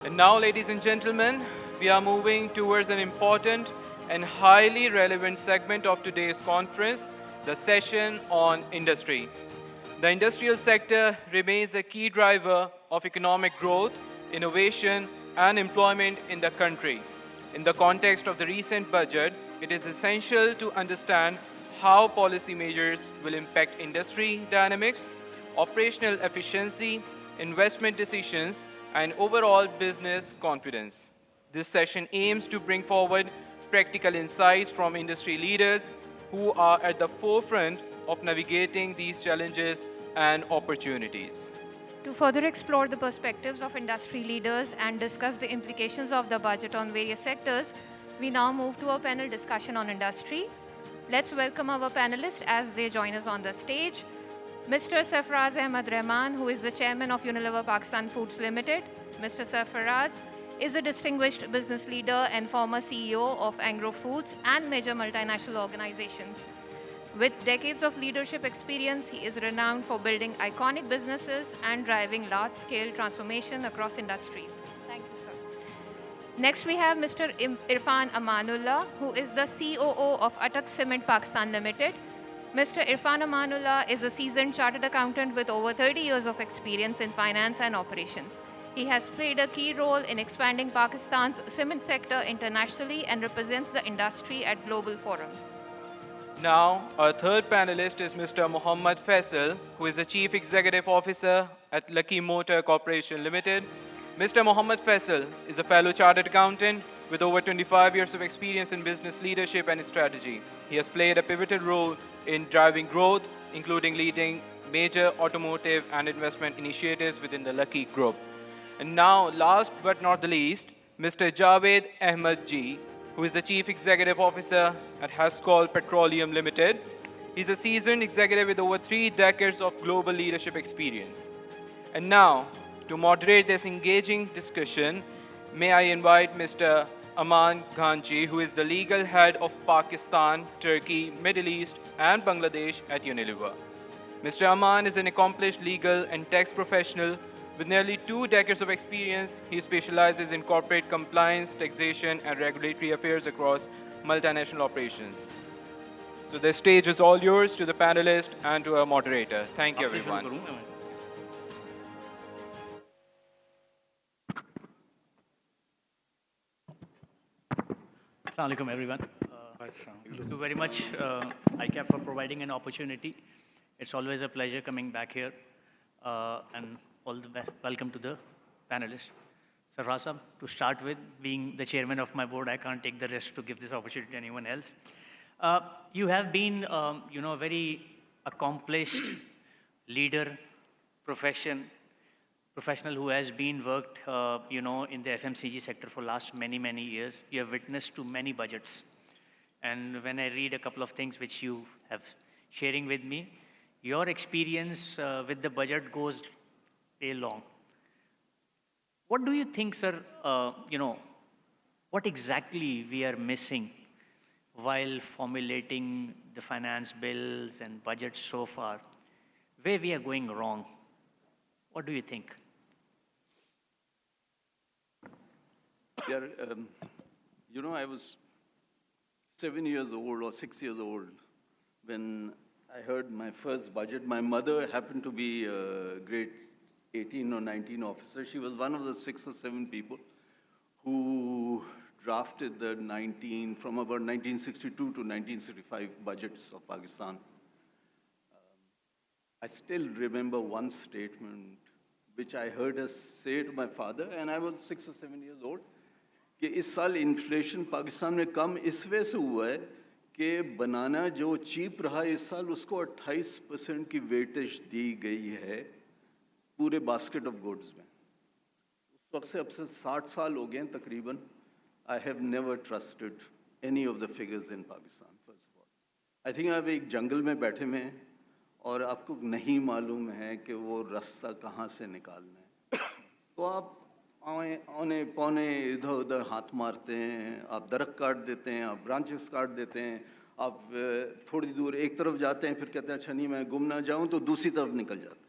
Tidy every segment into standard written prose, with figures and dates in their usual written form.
And now, ladies and gentlemen, we are moving towards an important and highly relevant segment of today's conference, the session on industry. The industrial sector remains a key driver of economic growth, innovation, and employment in the country. In the context of the recent budget, it is essential to understand how policy measures will impact industry dynamics, operational efficiency, investment decisions, and overall business confidence. This session aims to bring forward practical insights from industry leaders who are at the forefront of navigating these challenges and opportunities. To further explore the perspectives of industry leaders and discuss the implications of the budget on various sectors, we now move to a panel discussion on industry. Let's welcome our panelists as they join us on the stage. Mr. Sarfaraz Ahmed Rahman, who is the chairman of Unilever Pakistan Foods Limited. Mr. Sarfaraz is a distinguished business leader and former CEO of Angro Foods and major multinational organizations. With decades of leadership experience, he is renowned for building iconic businesses and driving large-scale transformation across industries. Thank you, sir. Next, we have Mr. Irfan Amanullah, who is the COO of Atak Cement Pakistan Limited. Mr. Irfan Amanullah is a seasoned chartered accountant with over 30 years of experience in finance and operations. He has played a key role in expanding Pakistan's cement sector internationally and represents the industry at global forums. Now, our third panelist is Mr. Mohammad Faisal, who is the Chief Executive Officer at Lucky Motor Corporation Limited. Mr. Mohammad Faisal is a fellow chartered accountant with over 25 years of experience in business leadership and strategy. He has played a pivotal role in driving growth, including leading major automotive and investment initiatives within the Lucky Group. And now, last but not the least, Mr. Javed Ahmed Ji, who is the Chief Executive Officer at Hascol Petroleum Limited. He's a seasoned executive with over 3 decades of global leadership experience. And now, to moderate this engaging discussion, may I invite Mr. Aman Ghanji, who is the legal head of Pakistan, Turkey, Middle East, and Bangladesh at Unilever. Mr. Aman is an accomplished legal and tax professional with nearly 2 decades of experience. He specializes in corporate compliance, taxation, and regulatory affairs across multinational operations. So the stage is all yours to the panelist and to our moderator. Thank you, everyone. Assalamu alaikum, everyone. Thank you very much, ICAP, for providing an opportunity. It's always a pleasure coming back here. And all the best. Welcome to the panelists. Sarfaraz, to start with, being the chairman of my board, I can't take the risk to give this opportunity to anyone else. You have been, a very accomplished leader, professional who has been worked, in the FMCG sector for last many, many years. You have witnessed to many budgets. And when I read a couple of things which you have sharing with me, your experience with the budget goes a long. What do you think, sir, what exactly we are missing while formulating the finance bills and budgets so far? Where we are going wrong? What do you think? Yeah, I was 7 years old or 6 years old when I heard my first budget. My mother happened to be a grade 18 or 19 officer. She was one of the 6 or 7 people who drafted the from about 1962 to 1965 budgets of Pakistan. I still remember one statement which I heard us say to my father, and I was 6 or 7 years old, कि इस साल inflation Pakistan में कम इस वजह से हुआ है कि बनाना जो चीप रहा इस साल उसको 28% की वेटेज दी गई है पूरे बास्केट ऑफ गुड्स में. उस वक्त से अब से 60 साल हो गए हैं तकरीबन. I have never trusted any of the figures in Pakistan, first of all. I think आप एक जंगल में बैठे हुए हैं और आपको नहीं मालूम है कि वो रास्ता कहाँ से निकालना है. तो आप औने पौने इधर उधर हाथ मारते हैं, आप दरख्त काट देते हैं, आप ब्रांचेस काट देते हैं, आप थोड़ी दूर एक तरफ जाते हैं फिर कहते हैं अच्छा नहीं मैं गुम ना जाऊं तो दूसरी तरफ निकल जाते हैं.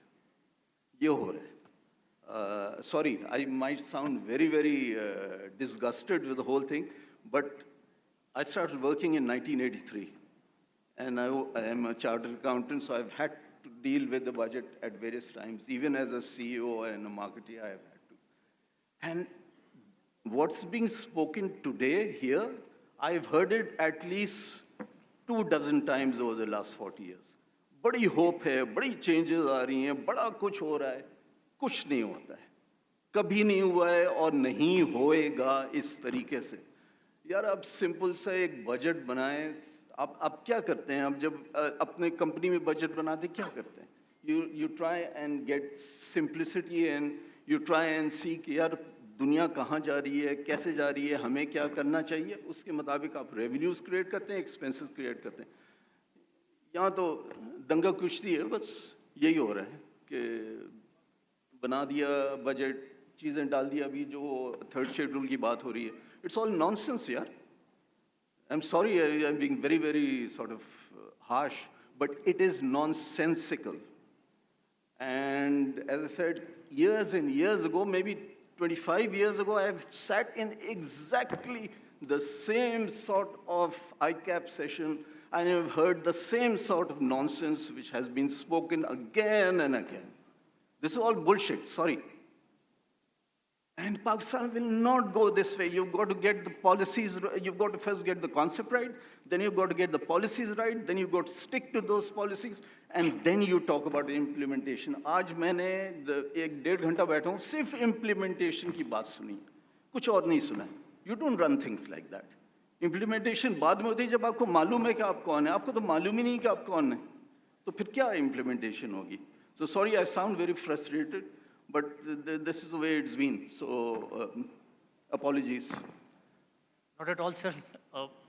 ये हो रहा है. Sorry, I might sound very, very disgusted with the whole thing, but I started working in 1983, and I am a chartered accountant, so I've had to deal with the budget at various times. Even as a CEO and a marketer, I have had to. And what's being spoken today here, I've heard it at least 24 times over the last 40 years. बड़ी hope है, बड़ी changes आ रही हैं, बड़ा कुछ हो रहा है, कुछ नहीं होता है, कभी नहीं हुआ है और नहीं होएगा इस तरीके से। यार आप सिंपल सा एक बजट बनाएं, आप क्या करते हैं? आप जब अपने कंपनी में बजट बनाते क्या करते हैं? You try and get simplicity and you try and see कि यार दुनिया कहाँ जा रही है, कैसे जा रही है, हमें क्या करना चाहिए, उसके मुताबिक आप रेवेन्यूज क्रिएट करते हैं, एक्सपेंसेस क्रिएट करते हैं। यहाँ तो दंगा कुश्ती है, बस यही हो रहा है कि बना दिया बजट, चीज़ें डाल दी। अभी जो थर्ड शेड्यूल की बात हो रही है, इट्स ऑल नॉनसेंस यार। I am sorry, I am being very very sort of harsh, but it is nonsensical. And as I said, years and years ago, maybe 25 years ago, I have sat in exactly the same sort of ICAP session, and I have heard the same sort of nonsense which has been spoken again and again. This is all bullshit, sorry. And Pakistan will not go this way. You've got to get the policies, you've got to first get the concept right, then you've got to get the policies right, then you've got to stick to those policies, and then you talk about the implementation. आज मैंने 1.5 घंटा बैठा हूँ, सिर्फ implementation की बात सुनी, कुछ और नहीं सुना। You don't run things like that. Implementation बाद में होती है जब आपको मालूम है कि आप कौन है, आपको तो मालूम ही नहीं कि आप कौन है, तो फिर क्या implementation होगी? So sorry, I sound very frustrated, but this is the way it's been. So apologies. Not at all, sir.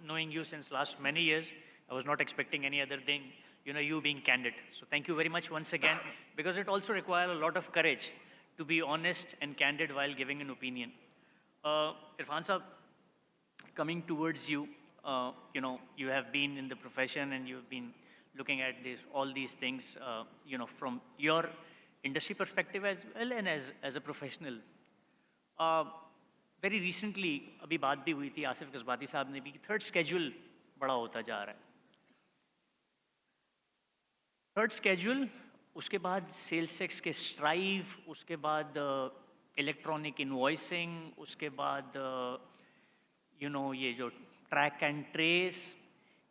Knowing you since last many years, I was not expecting any other thing, you being candid. So thank you very much once again, because it also requires a lot of courage to be honest and candid while giving an opinion. Irfan Saab, coming towards you, you have been in the profession and you've been looking at all these things, from your industry perspective as well and as a professional. Very recently, अभी बात भी हुई थी आसिफ कसबाती साहब ने भी कि third schedule बड़ा होता जा रहा है। थर्ड स्केड्यूल, उसके बाद सेल्स टैक्स के स्ट्राइव, उसके बाद इलेक्ट्रॉनिक इनवॉइसिंग, उसके बाद ये जो ट्रैक एंड ट्रेस,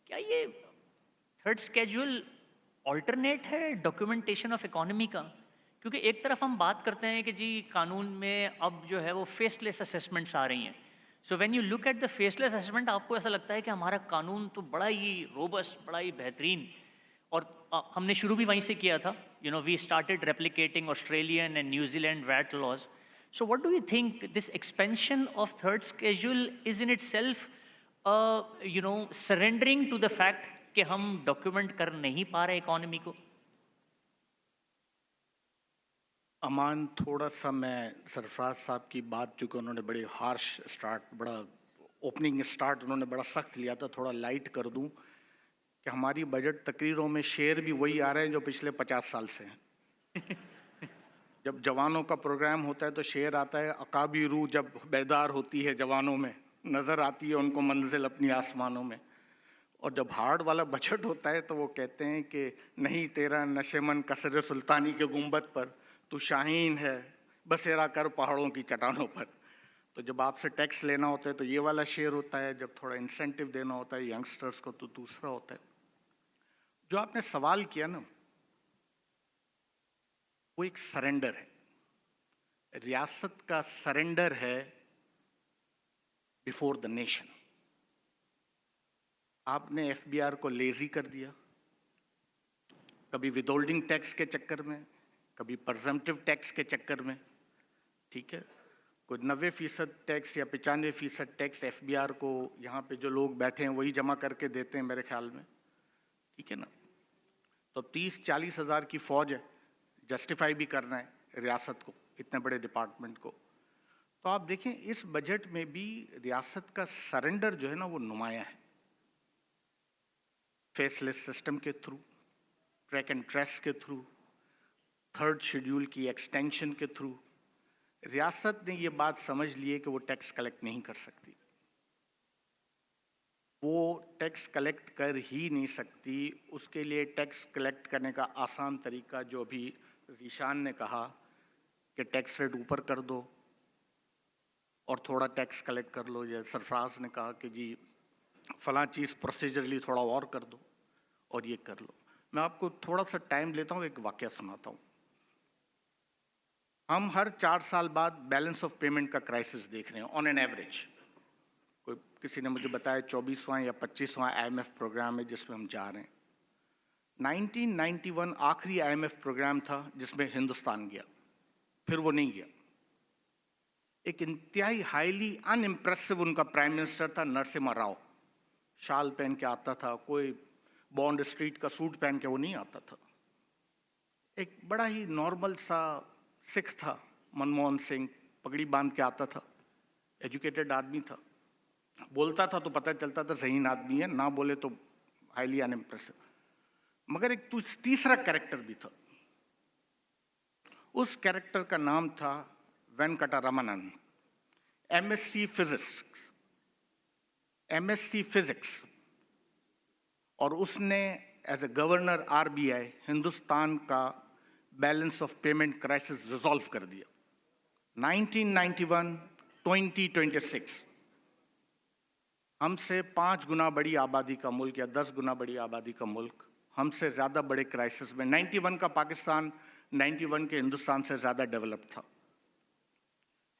क्या ये थर्ड स्केड्यूल ऑल्टरनेट है डॉक्यूमेंटेशन ऑफ इकोनॉमी का? क्योंकि एक तरफ हम बात करते हैं कि जी कानून में अब जो है वो फेसलेस असेसमेंट्स आ रही हैं। So when you look at the faceless assessment, आपको ऐसा लगता है कि हमारा कानून तो बड़ा ही रोबस्ट, बड़ा ही बेहतरीन, और हमने शुरू भी वहीं से किया था। We started replicating Australian and New Zealand VAT laws. So what do you think this expansion of third schedule is in itself surrendering to the fact कि हम डॉक्यूमेंट कर नहीं पा रहे इकोनॉमी को? अमान, थोड़ा सा मैं सरफराज साहब की बात, चूँकि उन्होंने बड़ी हार्श स्टार्ट, बड़ा ओपनिंग स्टार्ट उन्होंने बड़ा सख्त लिया था, थोड़ा लाइट कर दूं कि हमारी बजट तकरीरों में शेर भी वही आ रहे हैं जो पिछले 50 साल से हैं। जब जवानों का प्रोग्राम होता है तो शेर आता है, अकाबी रूह जब बेदार होती है जवानों में, नज़र आती है उनको मंजिल अपनी आसमानों में। और जब हार्ड वाला बजट होता है तो वो कहते हैं कि नहीं तेरा नशेमन कसर सुल्तानी के गुंबद पर, तू शाहीन है बसेरा कर पहाड़ों की चट्टानों पर। तो जब आपसे टैक्स लेना होता है तो ये वाला शेर होता है, जब थोड़ा इंसेंटिव देना होता है यंगस्टर्स को तो दूसरा होता है। जो आपने सवाल किया ना, वो एक सरेंडर है, रियासत का सरेंडर है बिफोर द नेशन। आपने एफबीआर को लेजी कर दिया, कभी विदहोल्डिंग टैक्स के चक्कर में, कभी परजम्पटिव टैक्स के चक्कर में, ठीक है। कोई 90% टैक्स या 95% टैक्स एफबीआर को यहाँ पे जो लोग बैठे हैं वही जमा करके देते हैं मेरे ख्याल में, ठीक है ना। तो 30-40 हज़ार की फ़ौज है, जस्टिफाई भी करना है रियासत को, इतने बड़े डिपार्टमेंट को। तो आप देखें इस बजट में भी रियासत का सरेंडर जो है ना वो नुमाया है, फेसलेस सिस्टम के थ्रू, ट्रैक एंड ट्रेस के थ्रू, थर्ड शेड्यूल की एक्सटेंशन के थ्रू, रियासत ने ये बात समझ ली है कि वो टैक्स कलेक्ट नहीं कर सकती, वो टैक्स कलेक्ट कर ही नहीं सकती। उसके लिए टैक्स कलेक्ट करने का आसान तरीका जो अभी ज़ीशान ने कहा कि टैक्स रेट ऊपर कर दो और थोड़ा टैक्स कलेक्ट कर लो, या सरफराज ने कहा कि जी फलां चीज़ प्रोसीजरली थोड़ा और कर दो और ये कर लो। मैं आपको थोड़ा सा टाइम लेता हूँ, एक वाकया सुनाता हूँ। हम हर 4 साल बाद बैलेंस ऑफ पेमेंट का क्राइसिस देख रहे हैं ऑन एन एवरेज। कोई किसी ने मुझे बताया 24वां या 25वां IMF प्रोग्राम है जिसमें हम जा रहे हैं। 1991 आखिरी IMF प्रोग्राम था जिसमें हिंदुस्तान गया, फिर वो नहीं गया। एक इंतहाई हाईली अनइम्प्रेसिव उनका प्राइम मिनिस्टर था नरसिम्हा राव, शाल पहन के आता था, कोई बॉन्ड स्ट्रीट का सूट पहन के वो नहीं आता था। एक बड़ा ही नॉर्मल सा सिख था मनमोहन सिंह, पगड़ी बांध के आता था, एजुकेटेड आदमी था, बोलता था तो पता चलता था ज़हीन आदमी है, ना बोले तो हाईली अनइम्प्रेसिव। मगर एक तीसरा कैरेक्टर भी था, उस कैरेक्टर का नाम था वेंकटरमणन, MSc फिजिक्स, और उसने as a governor RBI Hindustan का balance of payment crisis resolve कर दिया। 1991-2026 हमसे 5 गुना बड़ी आबादी का मुल्क या 10 गुना बड़ी आबादी का मुल्क हमसे ज़्यादा बड़े क्राइसिस में, 91 का पाकिस्तान 91 के हिंदुस्तान से ज़्यादा डेवलप था।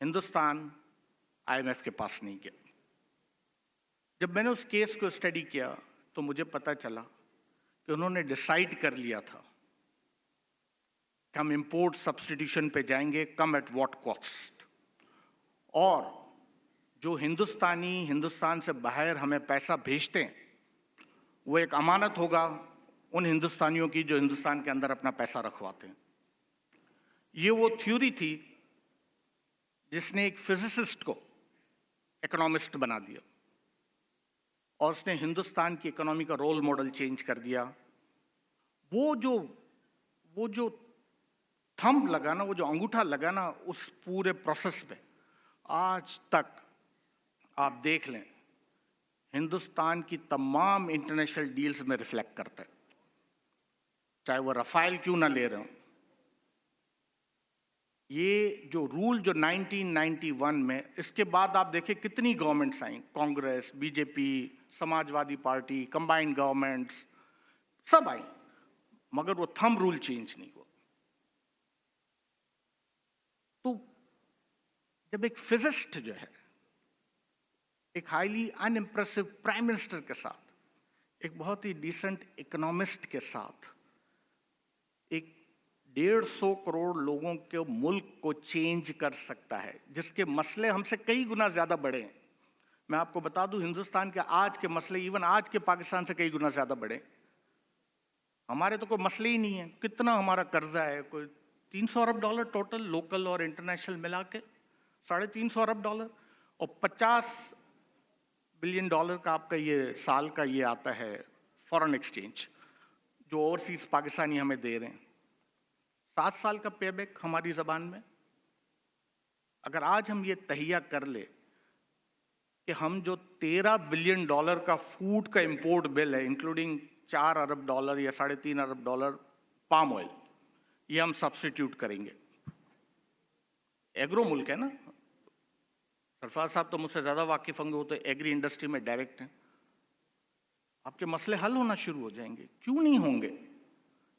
हिंदुस्तान IMF के पास नहीं गया। जब मैंने उस केस को स्टडी किया तो मुझे पता चला कि उन्होंने डिसाइड कर लिया था कि हम इंपोर्ट सब्स्टिट्यूशन पे जाएंगे, कम एट व्हाट कॉस्ट, और जो हिंदुस्तान से बाहर हमें पैसा भेजते हैं वो एक अमानत होगा उन हिंदुस्तानियों की जो हिंदुस्तान के अंदर अपना पैसा रखवाते हैं। ये वो थ्योरी थी जिसने एक फिजिसिस्ट को इकोनॉमिस्ट बना दिया और उसने हिंदुस्तान की इकोनॉमी का रोल मॉडल चेंज कर दिया। वो जो थंब लगाना, वो जो अंगूठा लगाना उस पूरे प्रोसेस पे, आज तक आप देख लें हिंदुस्तान की तमाम इंटरनेशनल डील्स में रिफ्लेक्ट करता है, चाहे वो रफाइल क्यों ना ले रहे हो। ये जो रूल जो 1991 में, इसके बाद आप देखिए कितनी गवर्नमेंट्स आई, Congress, BJP, Samajwadi Party, combined governments सब आई, मगर वो थंब रूल चेंज नहीं हुआ। तो जब एक फिजिस्ट जो है एक हाईली अनइम्प्रेसिव प्राइम मिनिस्टर के साथ, एक बहुत ही डिसेंट इकोनॉमिस्ट के साथ, एक 150 करोड़ लोगों के मुल्क को चेंज कर सकता है, जिसके मसले हमसे कई गुना ज्यादा बड़े हैं। मैं आपको बता दूं, हिंदुस्तान के आज के मसले इवन आज के पाकिस्तान से कई गुना ज्यादा बड़े। हमारे तो कोई मसले ही नहीं है। कितना हमारा कर्जा है, कोई $300 अरब टोटल, लोकल और इंटरनेशनल मिला के $350 अरब, और $50 बिलियन का आपका ये साल का ये आता है फॉरेन एक्सचेंज जो ओवरसीज पाकिस्तानी हमें दे रहे हैं। 7 साल का पेबैक हमारी जबान में। अगर आज हम ये तहिया कर ले कि हम जो $13 बिलियन का फूड का इंपोर्ट बिल है, इंक्लूडिंग $4 अरब या $3.5 अरब पाम ऑयल, ये हम सब्स्टिट्यूट करेंगे। एग्रो मुल्क है ना, सरफराज साहब तो मुझसे ज़्यादा वाकिफ होंगे, वो तो एग्री इंडस्ट्री में डायरेक्ट हैं। आपके मसले हल होना शुरू हो जाएंगे। क्यों नहीं होंगे?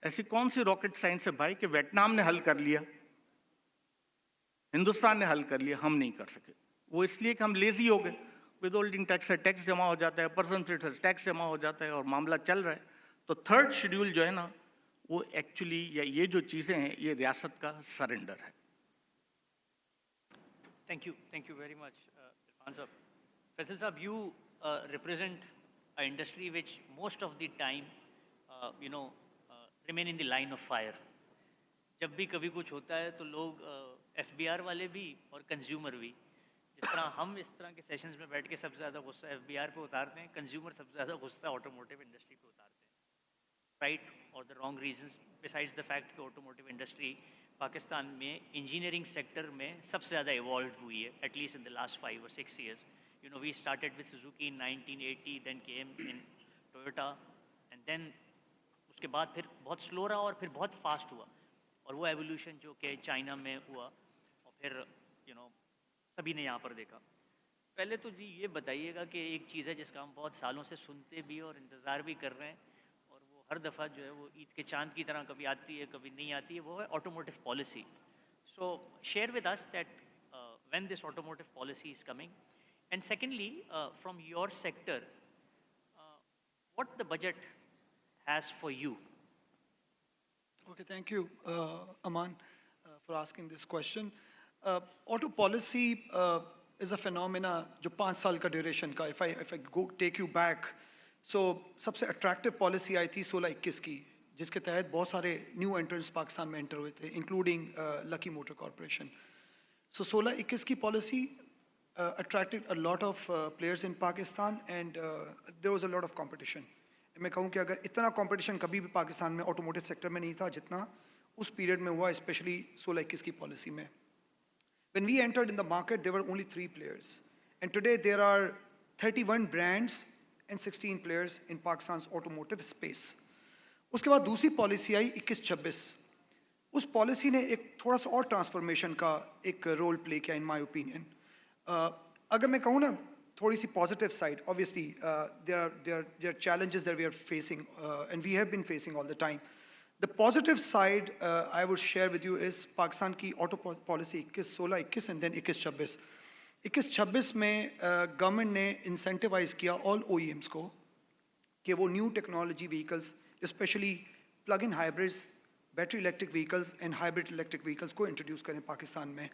ऐसी कौन सी रॉकेट साइंस है भाई कि वियतनाम ने हल कर लिया, हिंदुस्तान ने हल कर लिया, हम नहीं कर सके? वो इसलिए कि हम लेजी हो गए। विद होल्डिंग टैक्स है, टैक्स जमा हो जाता है, पर्सन से टैक्स जमा हो जाता है और मामला चल रहा है। तो 3rd शेड्यूल जो है ना, वो एक्चुअली, या ये जो चीज़ें हैं, ये रियासत का सरेंडर है। Thank you very much, Irfan Saab. Faisal Saab, you represent an industry which most of the time, remain in the line of fire. जब भी कभी कुछ होता है तो लोग FBR वाले भी और कंज्यूमर भी, जिस तरह हम इस तरह के सेशंस में बैठ के सबसे ज़्यादा गुस्सा FBR पे उतारते हैं, कंज्यूमर सबसे ज़्यादा गुस्सा ऑटोमोटिव इंडस्ट्री पे उतारते हैं, राइट और the wrong reasons, besides the fact कि ऑटोमोटिव इंडस्ट्री पाकिस्तान में इंजीनियरिंग सेक्टर में सबसे ज़्यादा इवॉल्व हुई है, at least in the last 5 or 6 years. You know, we started with Suzuki in 1980, then came in Toyota, and then उसके बाद फिर बहुत स्लो रहा और फिर बहुत फास्ट हुआ, और वो एवोल्यूशन जो कि चाइना में हुआ और फिर सभी ने यहाँ पर देखा. पहले तो जी ये बताइएगा कि एक चीज़ है जिसका हम बहुत सालों से सुनते भी और इंतज़ार भी कर रहे हैं, और वो हर दफ़ा जो है वो ईद के चांद की तरह कभी आती है कभी नहीं आती है, वो है automotive policy. So share with us that when this automotive policy is coming, and secondly from your sector what the budget has for you. Okay, thank you, Aman, for asking this question. Auto policy is a phenomena जो 5 साल का duration का. If I go take you back, so सबसे attractive policy आई थी 16-21 की, जिसके तहत बहुत सारे new entrants पाकिस्तान में enter हुए थे, including Lucky Motor Corporation. So 16-21 की policy attracted a lot of players in Pakistan, and there was a lot of competition. मैं कहूँ कि अगर इतना कंपटीशन कभी भी पाकिस्तान में ऑटोमोटिव सेक्टर में नहीं था जितना उस पीरियड में हुआ, स्पेशली 16-21 की पॉलिसी में. When we entered in the market, there were only 3 players, and today there are 31 brands and 16 players in Pakistan's automotive space. उसके बाद दूसरी पॉलिसी आई 21-26. उस पॉलिसी ने एक थोड़ा सा और ट्रांसफॉर्मेशन का एक रोल प्ले किया इन माय ओपिनियन. अगर मैं कहूँ ना थोड़ी सी positive side, obviously there are challenges that we are facing and we have been facing all the time. The positive side I would share with you is Pakistan की auto policy 21-16-21 and then 21-26. 21-26 में government ने incentivise किया all OEMs को कि वो new technology vehicles, specially plug in hybrids, battery electric vehicles and hybrid electric vehicles को introduce करें पाकिस्तान में.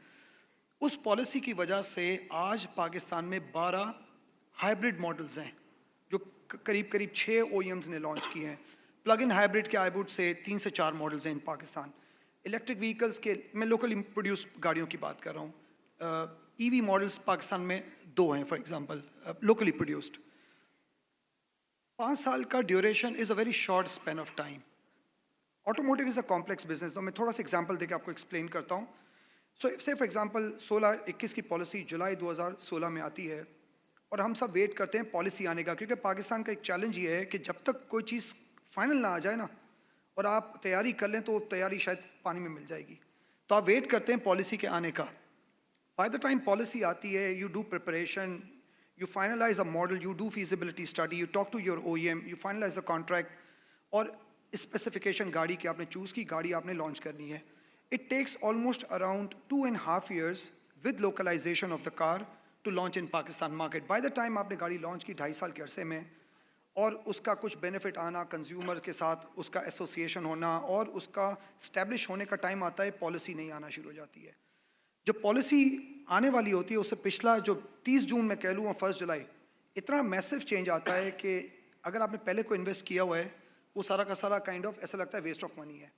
उस पॉलिसी की वजह से आज पाकिस्तान में 12 हाइब्रिड मॉडल्स हैं जो करीब 6 OEMs ने लॉन्च किए हैं. प्लग इन हाइब्रिड के आई वुड से 3 से 4 मॉडल्स हैं इन पाकिस्तान. इलेक्ट्रिक व्हीकल्स के मैं लोकली प्रोड्यूस गाड़ियों की बात कर रहा हूँ. EV मॉडल्स पाकिस्तान में 2 हैं फॉर एग्जांपल, लोकली प्रोड्यूस्ड. 5 साल का duration is a very short span of time. Automotive is a complex business. तो मैं थोड़ा सा एग्जांपल देकर आपको एक्सप्लेन करता हूँ. सो से फॉर एग्जांपल 16-21 की पॉलिसी जुलाई 2016 में आती है और हम सब वेट करते हैं पॉलिसी आने का, क्योंकि पाकिस्तान का एक चैलेंज ये है कि जब तक कोई चीज़ फाइनल ना आ जाए ना और आप तैयारी कर लें तो तैयारी शायद पानी में मिल जाएगी. तो आप वेट करते हैं पॉलिसी के आने का. बाय द टाइम पॉलिसी आती है, you do preparation, you finalise a model, you do feasibility study, you talk to your OEM, you finalise the contract, और स्पेसिफिकेशन गाड़ी की आपने चूज़ की, गाड़ी आपने लॉन्च करनी है. It takes almost around 2.5 years with localization of the car to launch in Pakistan market. By the time आपने गाड़ी लॉन्च की 2.5 साल के अरसे में, और उसका कुछ बेनिफिट आना, कंज्यूमर के साथ उसका एसोसिएशन होना और उसका स्टैब्लिश होने का टाइम आता है, पॉलिसी नहीं आना शुरू हो जाती है. जो पॉलिसी आने वाली होती है उससे पिछला जो 30 जून में कह लूँ और 1 जुलाई, इतना मैसिव चेंज आता है कि अगर आपने पहले को इन्वेस्ट किया हुआ है वो सारा का सारा काइंड ऑफ ऐसा लगता है वेस्ट ऑफ मनी है.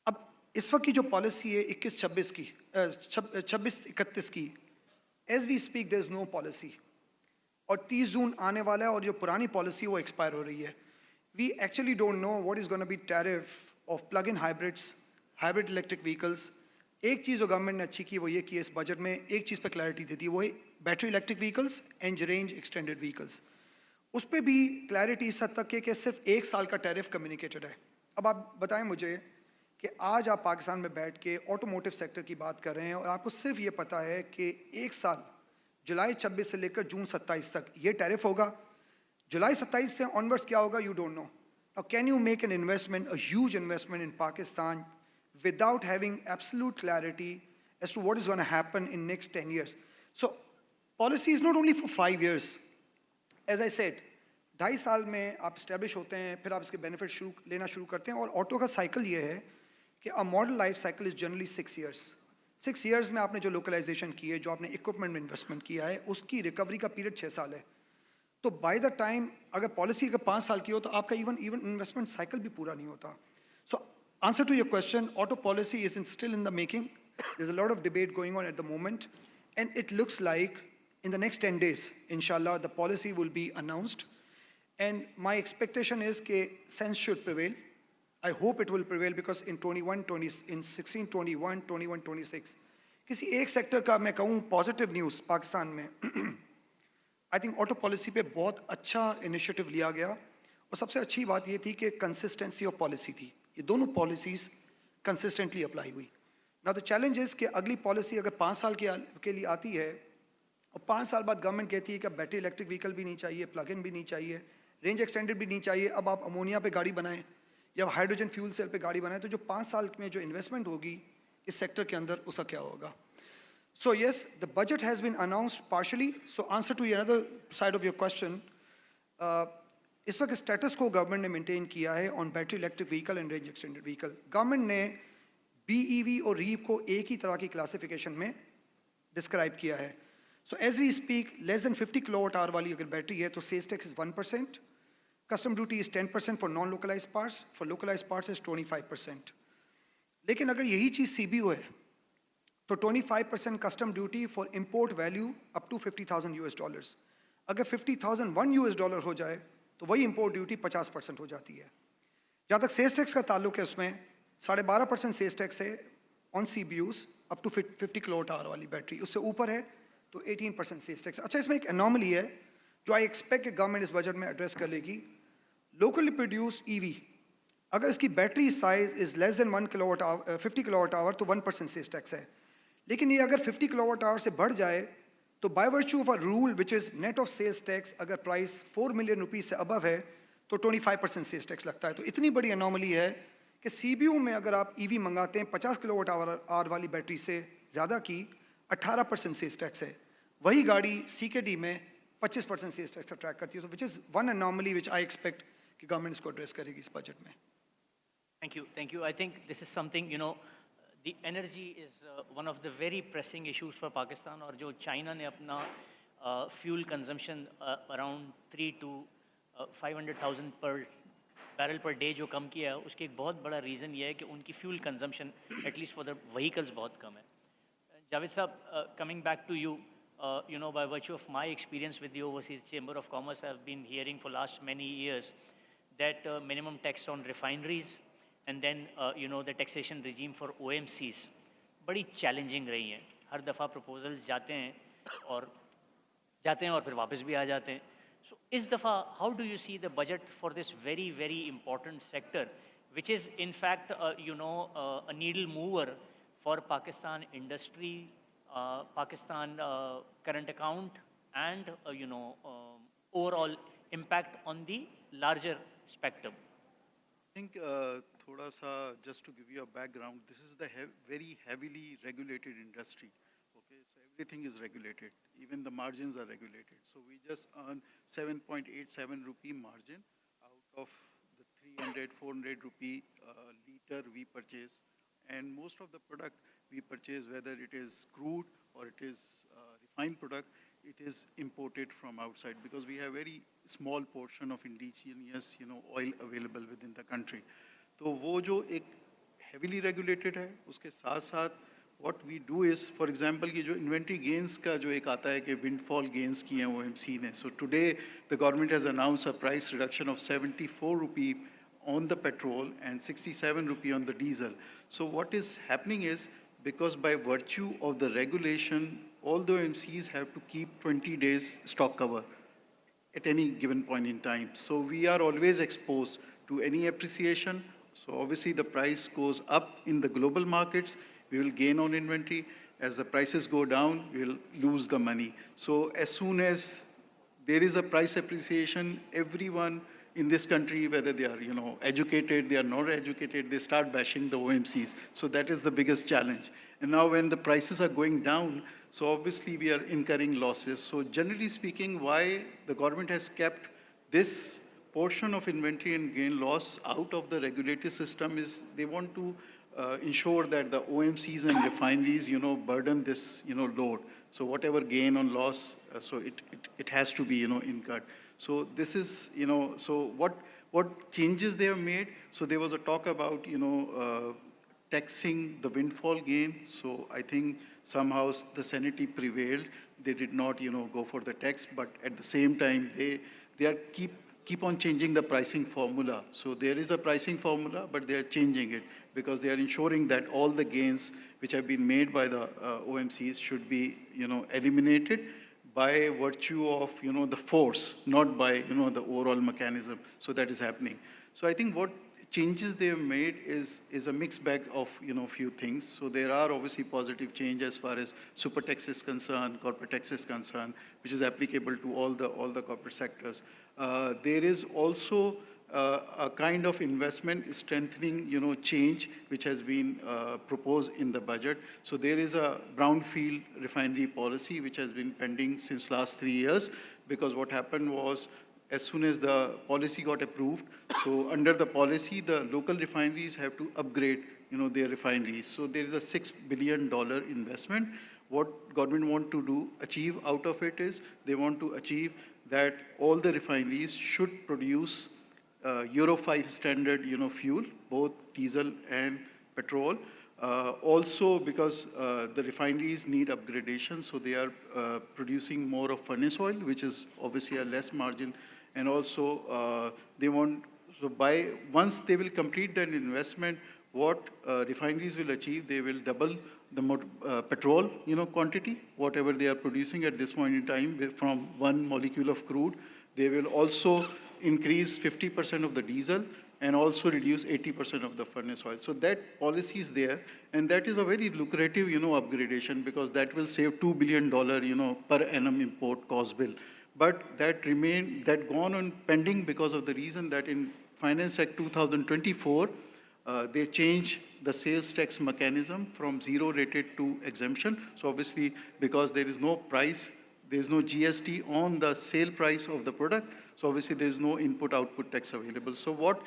अब इस वक्त की जो पॉलिसी है 21-26 की, 26-31 की, as we speak there is no policy, और 30 जून आने वाला है और जो पुरानी पॉलिसी वो एक्सपायर हो रही है. We actually don't know what is gonna be tariff of plug in hybrids, hybrid electric vehicles. एक चीज़ जो गवर्नमेंट ने अच्छी की वो ये की इस बजट में एक चीज़ पर क्लैरिटी देती है, वो है battery electric vehicles and range extended vehicles. उस पर भी क्लैरिटी इस हद तक है कि सिर्फ 1 साल का टैरिफ कम्युनिकेटेड है. अब आप बताएं मुझे कि आज आप पाकिस्तान में बैठ के ऑटोमोटिव सेक्टर की बात कर रहे हैं और आपको सिर्फ ये पता है कि 1 साल जुलाई 26 से लेकर जून 27 तक ये टैरिफ होगा. जुलाई 27 से ऑनवर्ड्स क्या होगा, you don't know. Now can you make an investment, a huge investment in Pakistan without having absolute clarity as to what is going to happen in next 10 years? So policy is not only for 5 years. As I said, 2.5 साल में आप establish होते हैं, फिर आप इसके benefit लेना शुरू करते हैं. और ऑटो का साइकिल ये है कि a model life cycle is generally 6 years. 6 years में आपने जो लोकलाइजेशन की है, जो आपने इक्विपमेंट में इन्वेस्टमेंट किया है, उसकी रिकवरी का पीरियड 6 साल है. तो बाय द टाइम अगर पॉलिसी अगर 5 साल की हो तो आपका इवन इन्वेस्टमेंट साइकिल भी पूरा नहीं होता. सो answer to your question, auto policy is still in the making. There's a lot of debate going on at the moment, and it looks like in the next 10 days, inshallah, the policy will be announced. And my expectation is that sense should prevail. I hope it will prevail because in 21, 20, in 16, 21, 21, 26, किसी एक sector का मैं कहूँ positive news Pakistan में I think auto policy पे बहुत अच्छा initiative लिया गया और सबसे अच्छी बात ये थी कि कंसिस्टेंसी ऑफ पॉलिसी थी, ये दोनों पॉलिसीज़ कंसिस्टेंटली अप्लाई हुई। ना तो चैलेंज इज़ कि अगली पॉलिसी अगर 5 साल के लिए आती है और 5 साल बाद गवर्नमेंट कहती है कि बैटरी इलेक्ट्रिक व्हीकल भी नहीं चाहिए, प्लग इन भी नहीं चाहिए, रेंज एक्सटेंडेड भी नहीं चाहिए, अब आप अमोनिया पे गाड़ी बनाएं या हाइड्रोजन फ्यूल सेल पे गाड़ी बनाएं, तो जो 5 साल में जो इन्वेस्टमेंट होगी इस सेक्टर के अंदर उसका क्या होगा? So yes, the budget has been announced partially. So answer to another side of your question, इस वक्त स्टेटस को गवर्नमेंट ने मेंटेन किया है on battery electric vehicle and range extended vehicle. Government ने BEV और REEV को एक ही तरह की क्लासिफिकेशन में डिस्क्राइब किया है। So as we speak less than 50 kilowatt hour वाली अगर बैटरी है तो sales tax is 1%, custom duty is 10% for non localise parts, for localise parts is 25%। लेकिन अगर यही चीज़ CBO है तो 25% custom duty for import value up to $50,000। अगर $50,001 हो जाए तो वही इम्पोर्ट ड्यूटी 50% हो जाती है। जहाँ तक सेल्स टैक्स का ताल्लुक है उसमें 12.5% सेल्स टैक्स है on CBUs up to 50 kilowatt hour वाली बैटरी, उससे ऊपर है तो 18% सेल्स टैक्स। अच्छा, इसमें एक एनॉमली है जो आई एक्सपेक्ट कि गवर्नमेंट इस बजट में एड्रेस कर लेगी। लोकली प्रोड्यूस EV अगर इसकी battery size is less than 50 kilowatt our तो 1% सेल्स टैक्स है, लेकिन ये अगर 50 किलोवाट आवर से बढ़ जाए तो by virtue of a rule which is net of sales tax, अगर प्राइस 4 मिलियन रुपीज़ से अबव है तो 25% सेल्स टैक्स लगता है। तो इतनी बड़ी अनोमली है कि CBU में अगर आप EV मंगाते हैं 50 किलोवाट आवर वाली बैटरी से ज़्यादा की 18% सेल्स टैक्स है, वही गाड़ी CKD में 25% सेल्स टैक्स अट्रैक्ट करती है। तो which is one anomaly which I expect कि गवर्नमेंट इसको एड्रेस करेगी इस बजट में। Thank you. Thank you. I think this is something, the energy is one of the very pressing issues for Pakistan, और जो चाइना ने अपना fuel consumption around 3 to 500,000 per barrel per day जो कम किया है, उसके एक बहुत बड़ा reason ये है कि उनकी fuel consumption at least for the vehicles बहुत कम है। Javed साहब, coming back to you, by virtue of my experience with the Overseas Chamber of Commerce, I've been hearing for last many years that minimum tax on refineries and then, the taxation regime for OMCs बड़ी challenging रही हैं। हर दफ़ा proposals जाते हैं और फिर वापस भी आ जाते हैं। So इस दफ़ा how do you see the budget for this very, very important sector, which is in fact, a needle mover for Pakistan industry, Pakistan current account, and, overall impact on the larger spectrum? I think thoda sa, just to give you a background, this is the very heavily regulated industry. Okay, so everything is regulated, even the margins are regulated. So we just earn 7.87 rupee margin out of the 300-400 rupee liter we purchase, and most of the product we purchase, whether it is crude or it is refined product, it is imported from outside because we have very small portion of indigenous, oil available within the country. तो वो जो एक heavily regulated है, उसके साथ साथ what we do is, for example, कि जो inventory gains का जो एक आता है कि windfall gains किए हैं OMC ने. So today the government has announced a price reduction of 74 rupee on the petrol and 67 rupee on the diesel. So what is happening is, because by virtue of the regulation, all the OMCs have to keep 20 days stock cover at any given point in time. So we are always exposed to any appreciation. So obviously the price goes up in the global markets, we will gain on inventory. As the prices go down, we will lose the money. So as soon as there is a price appreciation, everyone in this country, whether they are, educated, they are not educated, they start bashing the OMCs. So that is the biggest challenge. And now when the prices are going down, so obviously we are incurring losses. So generally speaking, why the government has kept this portion of inventory and gain loss out of the regulatory system is they want to ensure that the OMCs and refineries, burden this, load. So whatever gain on loss, so it has to be, incurred. So this is, so what changes they have made? So there was a talk about, taxing the windfall gain. So I think somehow the sanity prevailed. They did not, go for the tax, but at the same time, they are keep on changing the pricing formula. So there is a pricing formula, but they are changing it because they are ensuring that all the gains which have been made by the OMCs should be, eliminated by virtue of, the force, not by, the overall mechanism. So that is happening. So I think what changes they have made is a mixed bag of, few things. So there are obviously positive change as far as super tax is concerned, corporate tax is concerned, which is applicable to all the corporate sectors. There is also a kind of investment strengthening, change which has been proposed in the budget. So there is a brownfield refinery policy which has been pending since last 3 years, because what happened was, as soon as the policy got approved, so under the policy, the local refineries have to upgrade, their refineries. So there is a $6 billion investment. What government want to achieve out of it is, they want to achieve that all the refineries should produce Euro 5 standard, fuel, both diesel and petrol. Also, because the refineries need upgradation, so they are producing more of furnace oil, which is obviously a less margin. And also, they want, so once they will complete that investment, what refineries will achieve, they will double the petrol, quantity, whatever they are producing at this point in time from one molecule of crude. They will also increase 50% of the diesel and also reduce 80% of the furnace oil. So that policy is there, and that is a very lucrative, upgradation, because that will save $2 billion, per annum import cost bill. But that gone on pending because of the reason that in Finance Act 2024, they changed the sales tax mechanism from zero rated to exemption. So obviously, because there is no price, there is no GST on the sale price of the product, so obviously there is no input-output tax available. So what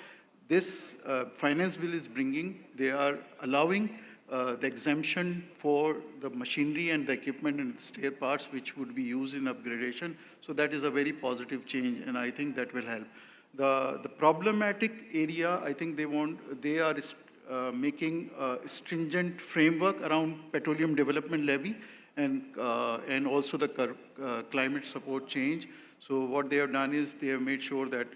this finance bill is bringing, they are allowing the exemption for the machinery and the equipment and the spare parts which would be used in upgradation. So that is a very positive change, and I think that will help. The problematic area, I think they are making a stringent framework around petroleum development levy and also the climate support change. So what they have done is they have made sure that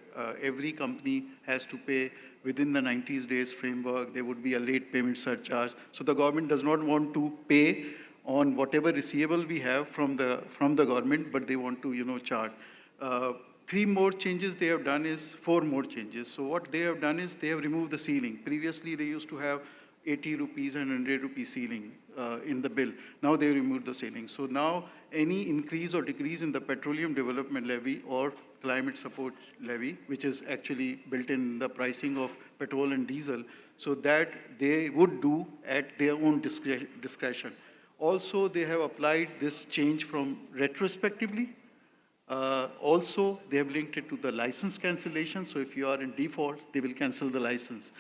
every company has to pay within the 90 days framework. There would be a late payment surcharge. So the government does not want to pay on whatever receivable we have from the government, but they want to, charge. 3 more changes they have done is 4 more changes. So what they have done is they have removed the ceiling. Previously, they used to have 80 rupees and 100 rupees ceiling in the bill. Now they removed the ceiling. So now any increase or decrease in the petroleum development levy or climate support levy, which is actually built in the pricing of petrol and diesel, so that they would do at their own discretion. Also, they have applied this change from retrospectively. Also, they have linked it to the license cancellation. So if you are in default, they will cancel the license.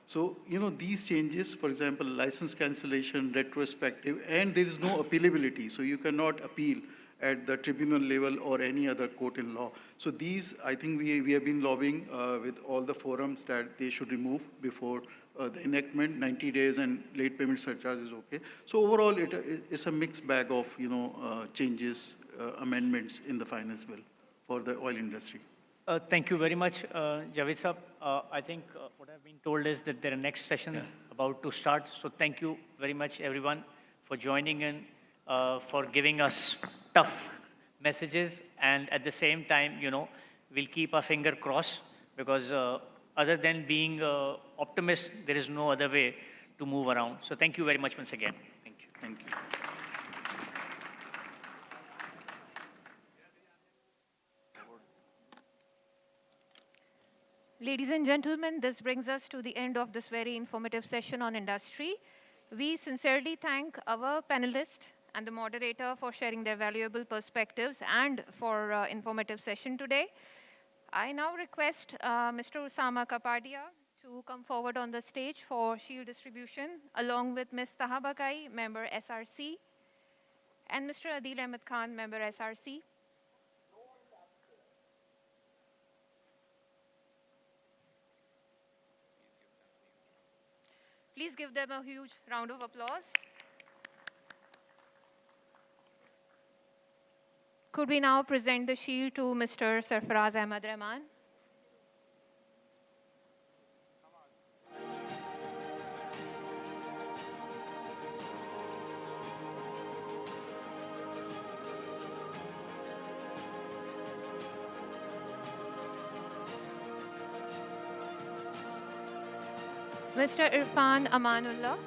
So, these changes, for example, license cancellation, retrospective, and there is no appealability. So you cannot appeal at the tribunal level or any other court in law. So these, I think we have been lobbying with all the forums that they should remove before the enactment. 90 days and late payment surcharge is okay. So overall, it's a mixed bag of, changes, amendments in the finance bill for the oil industry. Thank you very much, Javed Sahab. I think what I've been told is that their next session about to start. So thank you very much, everyone, for joining in, for giving us tough messages. And at the same time, we'll keep our finger crossed, because other than being optimist, there is no other way to move around. So thank you very much once again. Thank you. Thank you. Ladies and gentlemen, this brings us to the end of this very informative session on industry. We sincerely thank our panelists and the moderator for sharing their valuable perspectives and for informative session today. I now request Mr. Usama Kapadia to come forward on the stage for shield distribution, along with Ms. Taha Bakai, member SRC, and Mr. Adil Ahmed Khan, member SRC. Please give them a huge round of applause. Could we now present the shield to Mr. Sarfaraz Ahmad Rahman? Mr. Irfan Amanullah.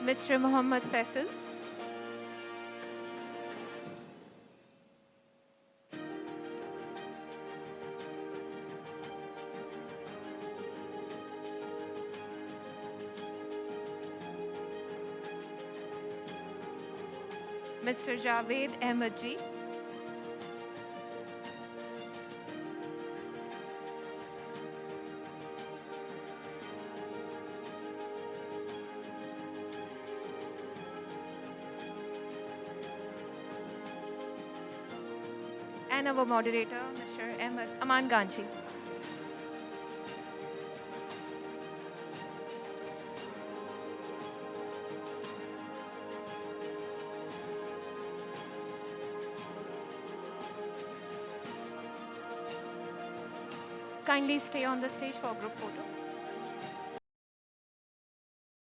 Mr. Mohammad Faisal. Mr. Javed Ahmed Ji. And our moderator, Mr. Aman Ganji. Kindly stay on the stage for group photo.